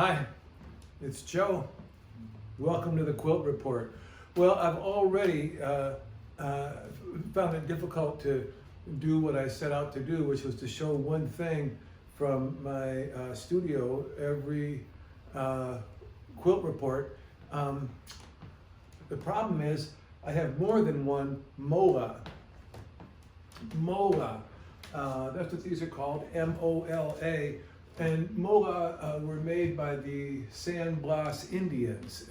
Hi, it's Joe. Welcome to the Quilt Report. Well, I've already found it difficult to do what I set out to do, which was to show one thing from my studio every Quilt Report. The problem is I have more than one mola. Mola, that's what these are called, M-O-L-A. And mola were made by the San Blas Indians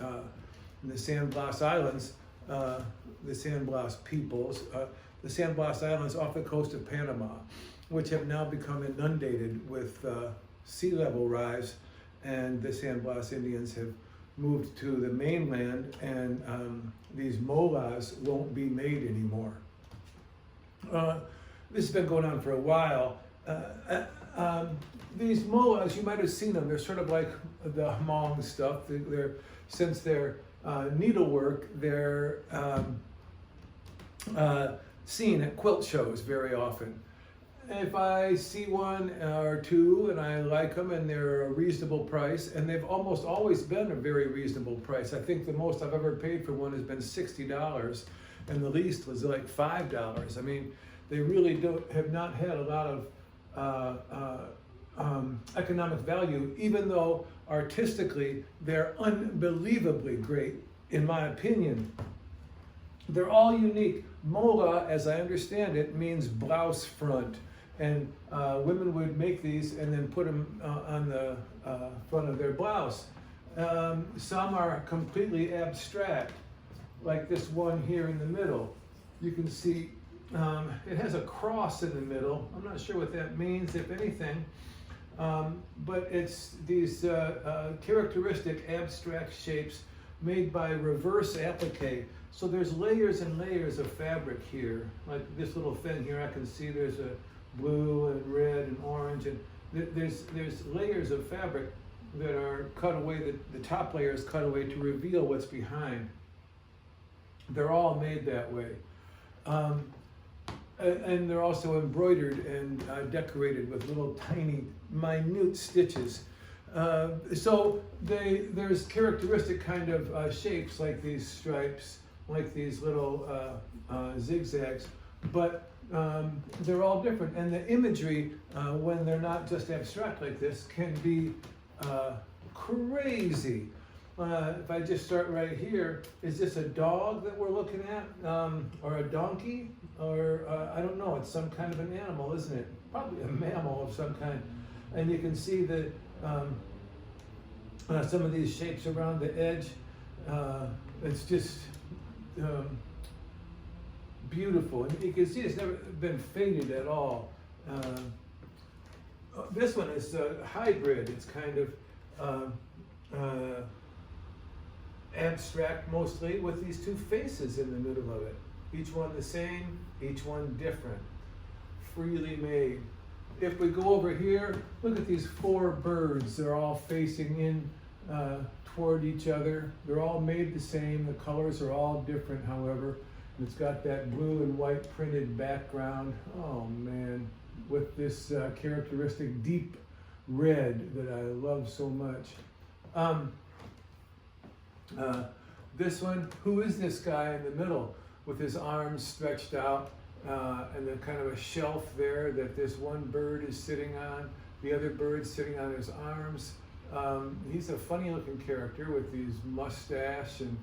in the San Blas Islands, the San Blas peoples, the San Blas Islands off the coast of Panama, which have now become inundated with sea level rise, and the San Blas Indians have moved to the mainland, and these molas won't be made anymore. This has been going on for a while. These molas, you might have seen them. They're sort of like the Hmong stuff. Since they're needlework, they're seen at quilt shows very often. If I see one or two and I like them and they're a reasonable price, and they've almost always been a very reasonable price. I think the most I've ever paid for one has been $60, and the least was like $5. I mean, they really have not had a lot of economic value, even though artistically they're unbelievably great, in my opinion. They're all unique. Mola, as I understand it, means blouse front, and women would make these and then put them on the front of their blouse. Some are completely abstract, like this one here in the middle. You can see it has a cross in the middle. I'm not sure what that means, if anything. But it's these characteristic abstract shapes made by reverse applique. So there's layers and layers of fabric here. Like this little thing here, I can see there's a blue and red and orange, and there's layers of fabric that are cut away. The top layer is cut away to reveal what's behind. They're all made that way. And they're also embroidered and decorated with little tiny, minute stitches. So there's characteristic kind of shapes, like these stripes, like these little zigzags, but they're all different. And the imagery, when they're not just abstract like this, can be crazy. If I just start right here, is this a dog that we're looking at, or a donkey, or I don't know, it's some kind of an animal, isn't it? Probably a mammal of some kind. And you can see that some of these shapes around the edge, it's just beautiful. And you can see it's never been faded at all. This one is a hybrid. It's kind of abstract mostly, with these two faces in the middle of it. Each one the same, each one different, freely made. If we go over here, look at these four birds. They're all facing in toward each other. They're all made the same. The colors are all different, however. It's got that blue and white printed background. Oh man, with this characteristic deep red that I love so much. This one, who is this guy in the middle with his arms stretched out, and then kind of a shelf there that this one bird is sitting on, the other bird sitting on his arms. He's a funny looking character with these mustache and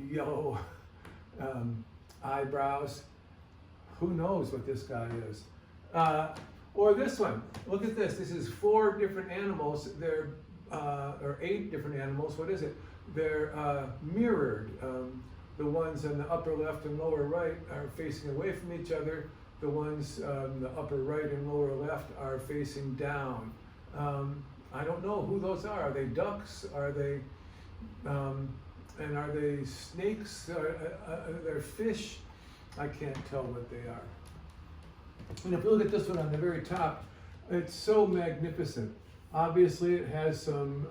yellow eyebrows. Who knows what this guy is? Or this one, look at this. This is 4 different animals. They're or 8 different animals. What is it? They're mirrored. The ones in the upper left and lower right are facing away from each other. The ones in the upper right and lower left are facing down. I don't know who those are. Are they ducks? Are they, and are they snakes? They're fish? I can't tell what they are. And if you look at this one on the very top, it's so magnificent. Obviously, it has some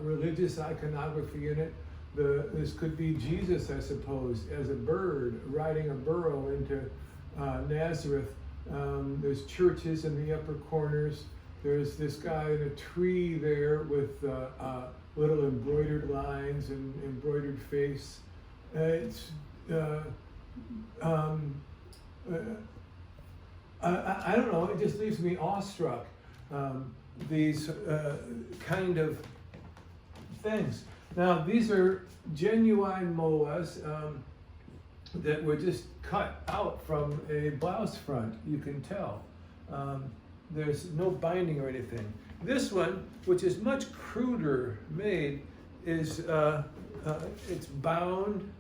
religious iconography in it. This could be Jesus, I suppose, as a bird riding a burro into Nazareth. There's churches in the upper corners. There's this guy in a tree there with little embroidered lines and embroidered face. It's I don't know, it just leaves me awestruck, these kind of things. Now, these are genuine molas that were just cut out from a blouse front, you can tell. There's no binding or anything. This one, which is much cruder made, is it's bound,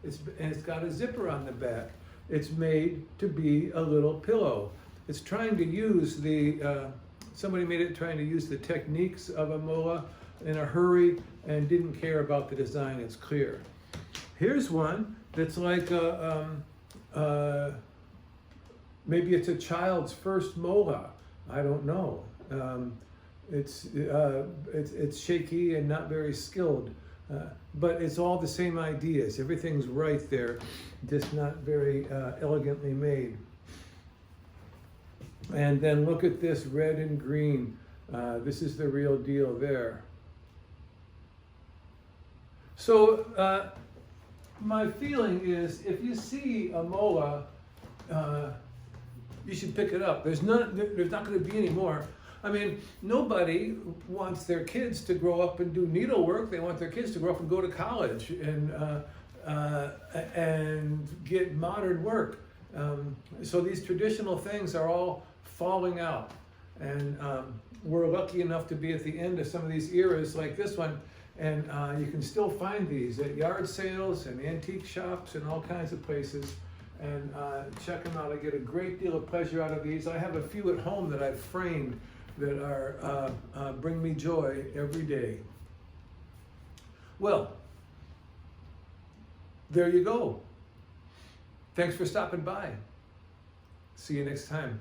and it's got a zipper on the back. It's made to be a little pillow. It's trying to use the, somebody made it trying to use the techniques of a mola in a hurry and didn't care about the design, it's clear. Here's one that's like maybe it's a child's first mola. I don't know. It's shaky and not very skilled, but it's all the same ideas. Everything's right there, just not very elegantly made. And then look at this red and green. This is the real deal there. So my feeling is, if you see a mola, you should pick it up. There's not going to be any more. I mean, nobody wants their kids to grow up and do needlework. They want their kids to grow up and go to college and get modern work. So these traditional things are all falling out. And we're lucky enough to be at the end of some of these eras like this one. And you can still find these at yard sales and antique shops and all kinds of places. And check them out. I get a great deal of pleasure out of these. I have a few at home that I've framed that are bring me joy every day. Well, there you go. Thanks for stopping by. See you next time.